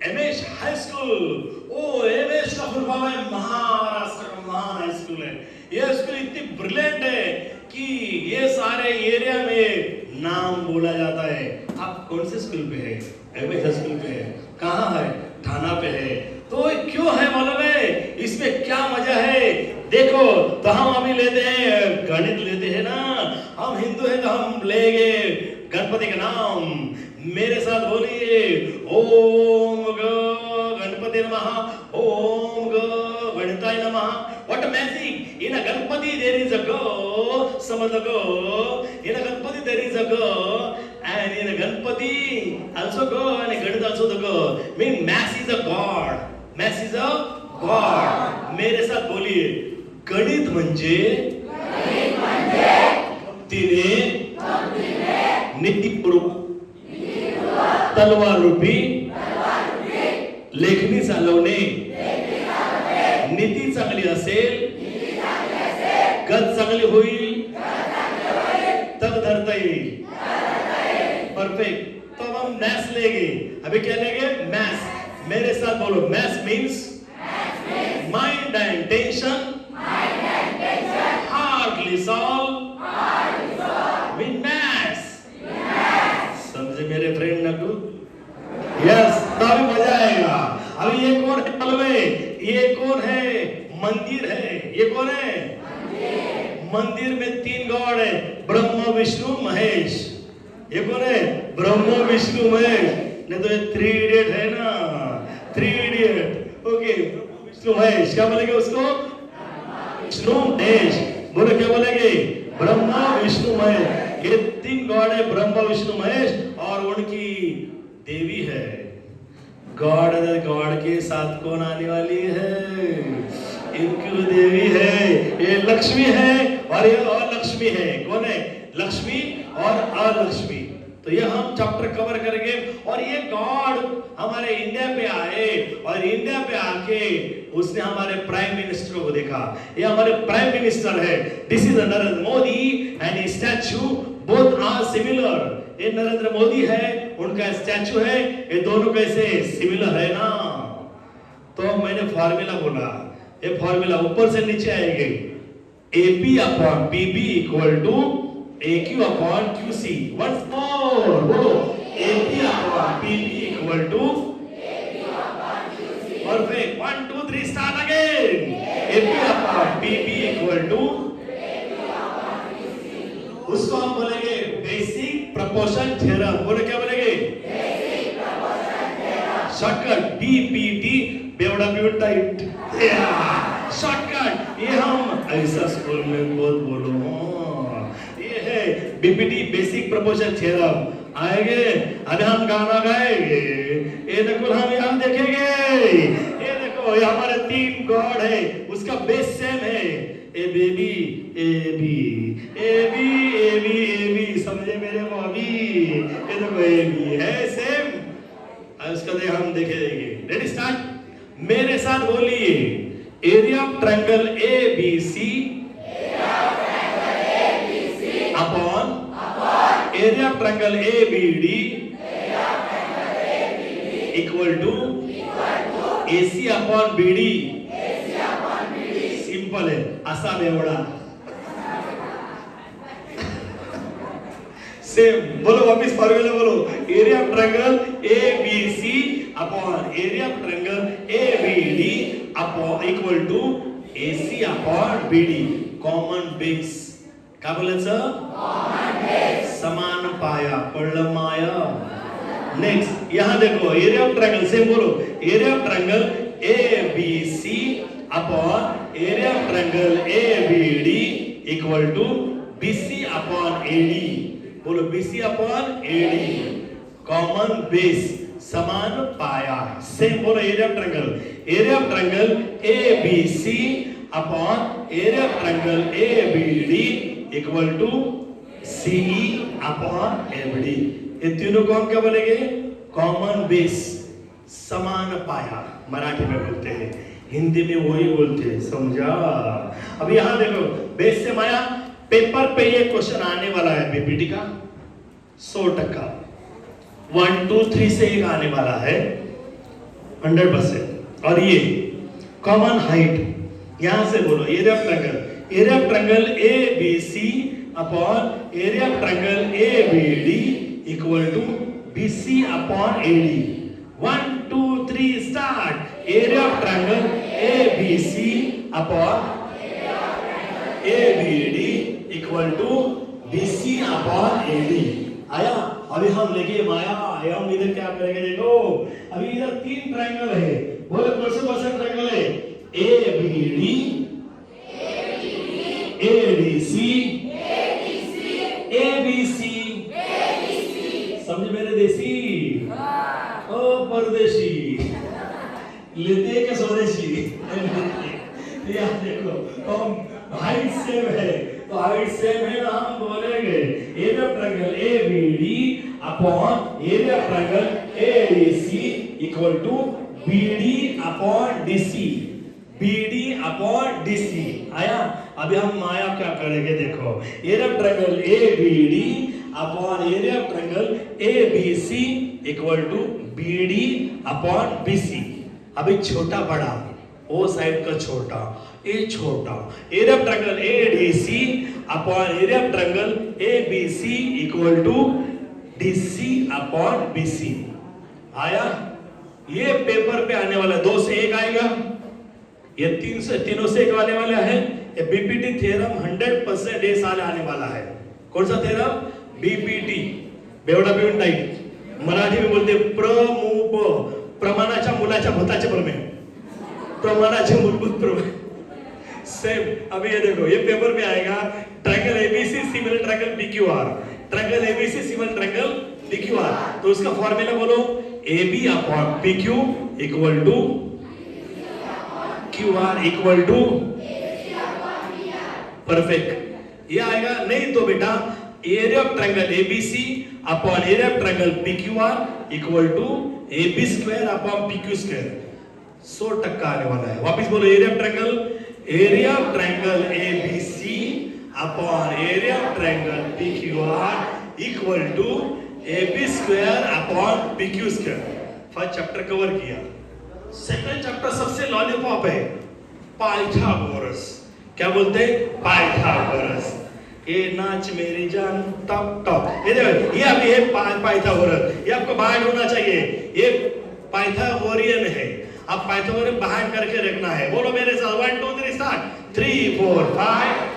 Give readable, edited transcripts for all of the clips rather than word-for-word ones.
MS high school. Oh MS का full form है महाराष्ट्र का महान हाई स्कूल है। ये स्कूल इतनी ब्रिलियंट है कि ये सारे एरिया में नाम बोला जाता है। आप कौन से स्कूल पे है? एमएस स्कूल पे है। कहाँ है? थाना पे है। तो क्यों है मालूम है? इसमें क्या मजा है देखो। तो हम अभी लेते हैं गणित लेते हैं ना, हम हिंदू हैं तो हम लेंगे गणपति का नाम। मेरे साथ बोलिए ओम गणपति नमः, ओम गणिताय नमः। What a magic! In a Ganpati there is a go, some of the go. In a Ganpati there is a go, and in a Ganpati also go, and a Ganit also the go. Mean mass is a god. Mass is a god. मेरे साथ बोलिए गणित म्हणजे भक्तीने नीतिपूर्वक तलवार रूपी लेखणी चालवणे। नीती चांगली असेल गत चांगली होईल तब धरता येईल। परफेक्ट। तो हम मैथ्स लेंगे। अभी क्या लेंगे? मैथ्स। मेरे साथ बोलो maths means mind and tension hardly solve mean maths. समझे मेरे फ्रेंड नकू? यस। तो अभी मजा आएगा। अभी ये कौन है मालूम है? ये कौन है? मंदिर है। ये कौन है? मंदिर में 3 गॉड है, ब्रह्मा विष्णु महेश। ये कौन है? ब्रह्मा विष्णु महेश। नहीं तो ये 3 इडियट है ना, 3 इडियट। ओके विष्णु महेश। क्या बोलेंगे उसको? विष्णु महेश। बोलो क्या बोलेंगे? ब्रह्मा विष्णु महेश। ये 3 गॉड है, ब्रह्मा विष्णु महेश, और उनकी देवी है। गॉड गॉड के साथ कौन आने वाली है? इनकी देवी है। ये लक्ष्मी है और ये अलक्ष्मी है। कौन है? लक्ष्मी और अलक्ष्मी। तो ये हम चैप्टर कवर करेंगे। और ये गॉड हमारे इंडिया पे आए और इंडिया पे आके उसने हमारे प्राइम मिनिस्टर को देखा। ये हमारे प्राइम मिनिस्टर है। This is Narendra Modi and his statue both are similar. ये नरेंद्र मोदी है, उनका स्टैचू है, ये दोनों कैसे सिमिलर है ना। तो मैंने फॉर्मूला बोला, ये फॉर्मूला ऊपर से नीचे आएगी। AP upon PB equal to AQ upon QC। Once more बोलो AP upon PB equal to perfect. 1 2 3 start again. AP upon PB equal to, उसको हम बोलेंगे बेसिक प्रोपोर्शन थ्योरम। बोले क्या बोलेंगे? Basic proportion theorem. Shortcut BPT बेवड़ा बेवड़ा it. शॉर्टकट ये हम ऐसा स्कूल में बहुत बोलो। ये है BPT बेसिक प्रोपोर्शन थ्योरम। आएंगे अभी हम गाना गाएंगे। ये देखो हम यहाँ देखेंगे। ये देखो ये हमारे 3 गॉड है, उसका बेस सेम है। A baby A B A B A B A B. समझे मेरे भाभी? ये देखो ए बी है सेम। उसका दे हम देखेंगे। Ready start. मेरे साथ बोलिए area of triangle ABC upon area of triangle ABD equal to AC upon BD। Simple है, असा बेवड़ा। सेम बोलो वापिस फॉर्मूला बोलो। Area of triangle ABC upon area of triangle ABD upon equal to AC upon BD। Common base. काय बोलायचं? Common base. समान पाया। पडलं माया? नेक्स्ट यहाँ देखो एरिया ऑफ ट्रायंगल सेम बोलो। Area of triangle ABC upon area of triangle ABD equal to BC upon AD। बोलो BC upon AD। Common base समान पाया। सेम बोलो area of triangle. Area of triangle ABC upon area of triangle ABD equal to CE upon ABD। ये तीनों को हम क्या बोलेंगे? कॉमन बेस, समान पाया। मराठी में बोलते हैं, हिंदी में वही बोलते हैं। समझा? अब यहाँ देखो बेस से माया। पेपर पे ये क्वेश्चन आने वाला है BPT का 100%। 1 2 3 से एक आने वाला है। 100%। और ये कॉमन हाइट, यहां से बोलो area of triangle A B C upon area of triangle A B D equal to B C upon A D. 1 2 3 start. Area of triangle A B C upon A B D equal to B C upon A D. आया? अभी हम लेके माया हम इधर क्या करेंगे देखो, अभी इधर 3 ट्रायंगल है, बोले कौन से ट्रायंगल है? A B D, A D C, A B C. समझ मेरे देसी? ओ परदेशी, लेते के स्वदेशी। यार देखो, हम हाइट सेम है, तो हाइट सेम है ना, हम बोलेंगे area of triangle A B D upon area of triangle A D C equal to B D upon D C, B D upon D C. आया? अभी हम माया क्या करेंगे देखो, area of triangle A B D upon area of triangle A B C equal to B D upon B C. अभी छोटा बड़ा, ओ साइड का छोटा, ए छोटा, area of triangle A D C upon area of triangle A B C equal to D C upon B C. आया? ये पेपर पे आने वाला 2 से 1 आएगा, ये 3 से 3 से 1 आने वाला है। ये बीपीटी थ्योरम 100% ये साल आने वाला है। कौन सा थ्योरम? बीपीटी, बेवडा बिवून टाइप, मराठी में बोलते प्रमुप, प्रमाणाच्या मुलाच्या भूताचे प्रमेय, प्रमाणाचे मूलभूत प्रमेय। सेम अभी ये देखो, ये पेपर में आएगा, triangle ABC similar triangle PQR, triangle ABC similar triangle PQR. तो उसका फॉर्मूला बोलो, AB upon PQ equal to QR equal to, perfect. ये आएगा। नहीं तो बेटा area of triangle ABC upon area of triangle PQR equal to AB square upon PQ square. 100% आने वाला है। वापस बोलो, area of triangle ABC upon area of triangle PQR equal to AB square upon PQ square. First chapter cover किया। Second chapter सबसे lollipop है, Pythagoras. क्या बोलते हैं? पाइथागोरस। ये नाच मेरी जान टॉप टॉप। ये देखो, ये अभी है पाइथागोरस, ये आपको बाहर होना चाहिए। ये पाइथागोरियन है, आप पाइथागोरियन बाहर करके रखना है। बोलो मेरे साथ, 1 2 3 स्टार्ट। 3 4 5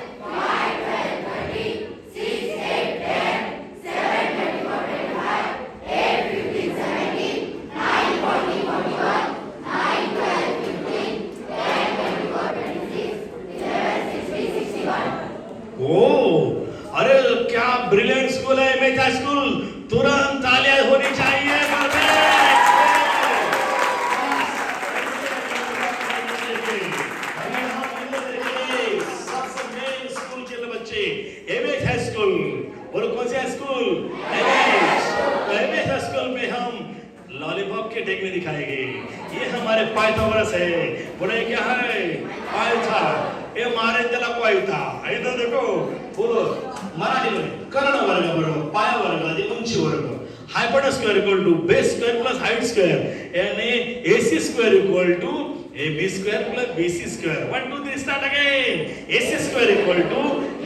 ब्रिलियंट स्कूल है मेथा स्कूल, तुरंत तालियां होनी चाहिए। सबसे मेन स्कूल के बच्चे एमएच हाई स्कूल, बोलो कौन सा स्कूल? एमएच स्कूल में हम लॉलीपॉप के टेक में दिखाएंगे। ये हमारे पाइथागोरस है। बोले क्या है? पाइथा। ये मारे त्याला पाइथा। इधर देखो, बोलो मराठी में कर्ण वर्ग बरोबर पाय वर्ग अधिक उंची वर्ग। Hypotenuse square equal to base square plus height square, यानी AC square equal to AB square plus BC square. 1 2 3 start again. AC square equal to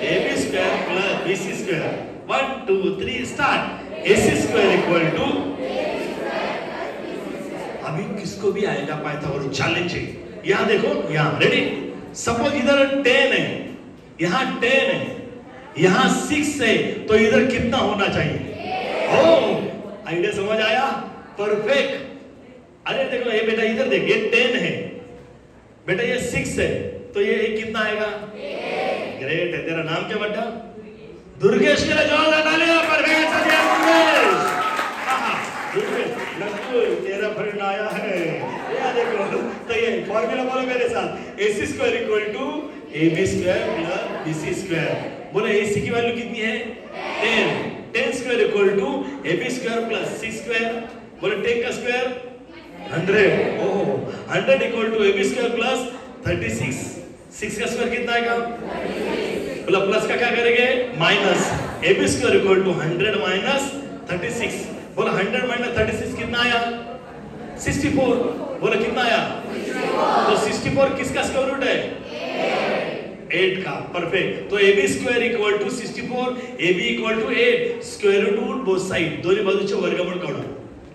AB square plus BC square. 1 2 3 start. AC square equal to, अभी किसको भी आएगा Pythagoras, challenge है। यहां देखो, यहां ready. Suppose इधर 10 है, यहां 10 है, यहां 6 है, तो इधर कितना होना चाहिए? ओ, आइडिया समझ आया? परफेक्ट। अरे देखो ये बेटा, इधर देख, ये 10 है बेटा, ये 6 है, तो ये कितना आएगा? ग्रेट है। तेरा नाम क्या बेटा? दुर्गेश के लिए जोरदार तालियां। परफेक्ट सदिया दुर्गेश। दुर्गेश लक्ष्मी तेरा फ्रेंड आया है। ये देखो, तो ये फॉर्मूला बोलो मेरे साथ, AC square equal to AB square plus BC square. बोले AC की वैल्यू कितनी है? 10। 10 square equal to AB square plus C square. बोले 10 का स्क्वायर 100। ओह, 100 equal to AB square plus 36। 6 का स्क्वायर कितना आएगा? बोला प्लस का क्या करेंगे? Minus. AB square equal to 100 minus 36। बोला 100 माइनस 36 कितना आया? 64। बोलो कितना आया? तो 64 किसका स्क्वायर रूट है? 8 का। परफेक्ट। तो AB square equal to 64, AB equal to 8, square root both side, दोनों बाजूचे वर्गमूळ काढू।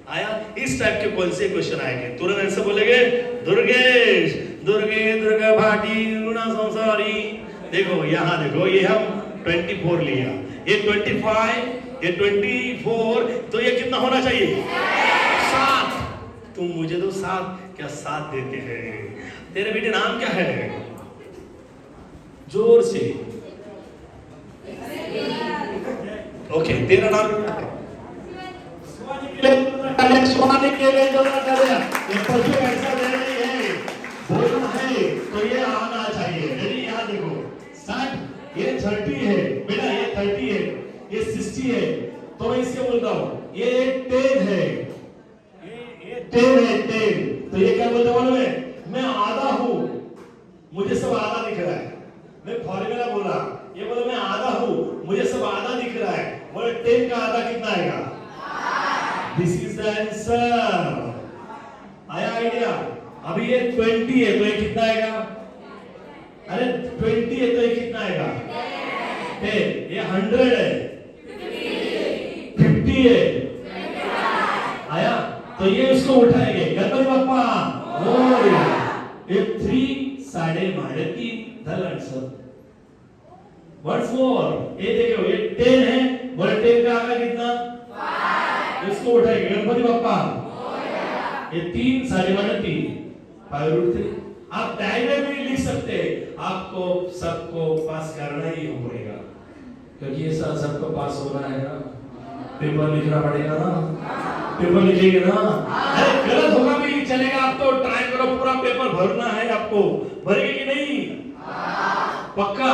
आया? इस टाइप के कौन से क्वेश्चन आएंगे? तुरंत आंसर बोलेंगे दुर्गेश, दुर्गे दुर्गा भाटी गुणा संसारी। देखो यहाँ देखो, ये हम 24 लिया, ये 25, ये 24, तो ये कितना होना चाहिए? 7। तुम मुझे तो 7 क्या 7 देते हैं? तेरे बेटे नाम क्या है? जोर से। ओके, तेरा नाम स्वामी के लिए जो ना करे, ये पशु ऐसा दे रही है, बोलना है तो ये आना चाहिए। यदि यहाँ देखो 60, ये 30 है बेटा, ये 30 है, ये 60 है, तो मैं इससे बोलता हूँ ये 10 है, ये 10 है, 10। तो ये क्या बोलते मालूम है? मैं आधा हूँ, मुझे सब आधा दिख रहा है। मैं फॉर्मूला बोला, ये बोला मैं आधा हूँ, मुझे सब आधा दिख रहा है। बोले 10 का आधा कितना आएगा? This is the answer. आया आइडिया? अभी ये 20 है तो ये कितना आएगा? अरे 20 है तो ये कितना आएगा? 10। ये 100 है, 50 है, आया? तो ये उसको उठाएंगे, गणपति बप्पा मोरया। ये 3 साढ़े 3 धल आंसर। Once more, ये देखो ये 10 है, बोले 10 का आगे कितना? 5। इसको उठाएंगे, गणपति बप्पा ये 3 साढ़े 3, 5√3। आप डायग्राम में लिख सकते हैं, आपको सबको पास करना ही पड़ेगा, क्योंकि ये सबको पास होना है ना, पेपर लिखना पड़ेगा ना, पेपर लिखेंगे ना। अरे गलत होगा भी चलेगा, आप तो ट्राई करो, पूरा पेपर भरना है आपको। भरेंगे कि नहीं? पक्का?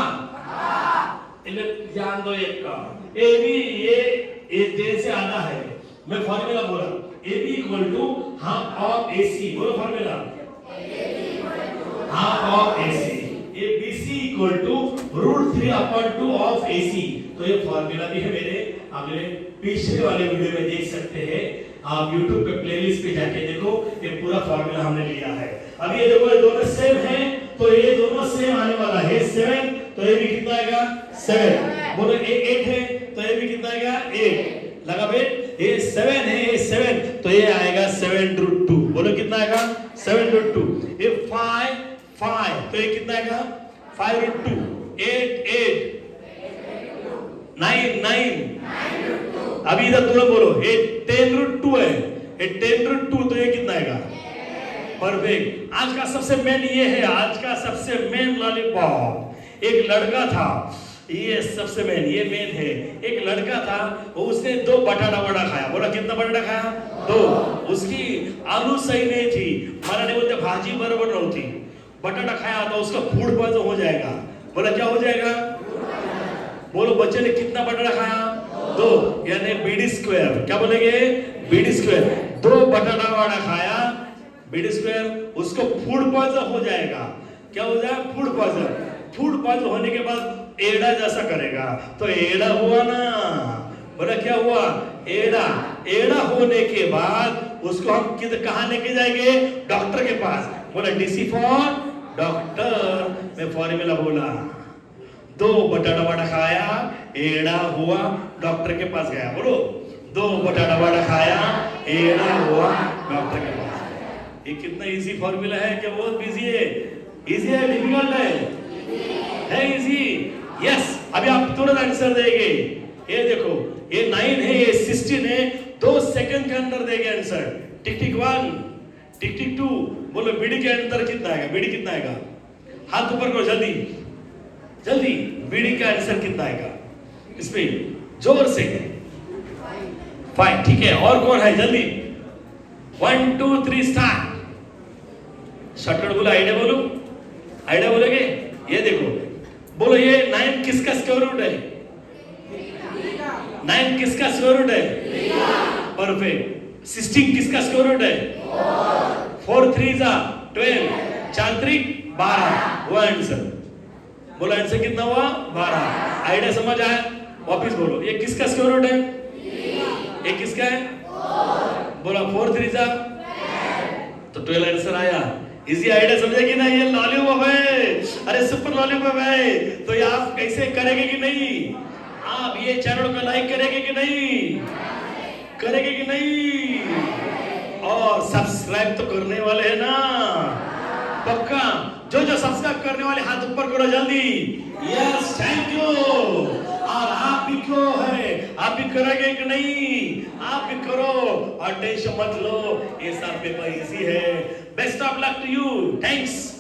ध्यान दो एक का, ए बी ये जैसे आधा है, मैं फॉर्मूला बोला, A B equal to half of A C. बोलो formula, half of A C. A B C equal to √3/2 of A C. तो ये फॉर्मूला भी है मेरे अगले पिछले वाले वीडियो में देख सकते हैं, आप YouTube पे प्लेलिस्ट पे जाके देखो, ये पूरा फॉर्मूला हमने लिया है। अब ये देखो ये दोनों सेम हैं, तो ये दोनों सेम आने वाला है 7, तो ये भी कितना आएगा? 7। बोलो ये 8 है, तो ये भी कितना आएगा? 8। लगा बेट? ये 7 है, ये 7, तो ये आएगा 7√2। बोलो कितना आएगा? 7√2। ये 5, तो ये कितना आएगा? 5√2। 8, 9। अभी इधर तुरंत बोलो, ये 10√2 है, ये 10√2, तो ये कितना आएगा? परफेक्ट। आज का सबसे मेन ये है, आज का सबसे मेन लॉलीपॉप। एक लड़का था, ये सबसे मेन, ये मेन है। एक लड़का था, उसने 2 बटाटा वड़ा खाया। बोला कितना बटाटा खाया? 2। उसकी आलू सही नहीं थी, मराठी बोलते भाजी बराबर नव्हती। बटाटा खाया तो उसका फूड पॉइजन हो जाएगा। बोला क्या हो जाएगा? बोलो बच्चे ने कितना बटाटा खाया? 2, यानी बीडी स्क्वायर। क्या बोलेंगे? BD square. 2 बटाटा वड़ा खाया, बीडी स्क्वायर, उसको फूड पॉइजन हो जाएगा। क्या हो जाएगा? Food poison. फूड पॉइजन होने के बाद एड़ा जैसा करेगा, तो एड़ा हुआ ना। बोला क्या हुआ? एड़ा। एड़ा होने के बाद उसको हम कहाँ लेके जाएंगे? डॉक्टर के पास। बोला डीसी फॉर डॉक्टर। मैं फॉर्मूला बोला, 2 बटाटा वड़ा खाया, एड़ा हुआ, डॉक्टर के पास गया। बोलो 2 बटाटा वड़ा खाया, एड़ा हुआ, डॉक्टर के पास। ये कितना इजी फॉर्मूला है, क्या बहुत इजी है? इजी है, डिफिकल्ट है इजी? यस। अभी आप तुरंत आंसर देंगे। ये देखो, ये 9 है, ये 16 है, 2 सेकंड के अंदर देंगे आंसर। टिक टिक 1, टिक टिक 2। बोलो बीडी के अंदर कितना आएगा? बीडी कितना आएगा? हाथ ऊपर करो जल्दी जल्दी। बीडी का आंसर कितना आएगा? इसमें जोर से 5। ठीक है, और कौन है? जल्दी 1 2 3 स्टार्ट। शॉर्टकट बोलो, आइडिया बोलो, आइडिया बोलोगे? ये देखो, बोलो ये 9 किसका स्क्वायर रूट है? 9 किसका स्क्वायर रूट है? परफेक्ट। 16 किसका स्क्वायर रूट है? 4 3 12, 4 3 12। वो आंसर। बोलो आंसर कितना हुआ? 12। आइडिया समझ आया? वापिस बोलो, ये किसका स्क्वायर रूट है? ये किसका है? बोला 4 3 तो 12 आंसर आया। इजी आइडिया समझे कि नहीं? ये लॉलीपॉप है, अरे सुपर लॉलीपॉप है। तो ये आप कैसे करेंगे कि नहीं? आप ये चैनल को लाइक करेंगे कि नहीं? करेंगे कि नहीं? और सब्सक्राइब तो करने वाले हैं ना? पक्का? जो सब्सक्राइब करने वाले हाथ ऊपर करो जल्दी। Yes, thank you. और आप भी क्यों है, आप भी करेंगे कि नहीं? आप भी करो और टेंशन मत लो, ये सब पेपर इजी है। Best of luck to you. Thanks.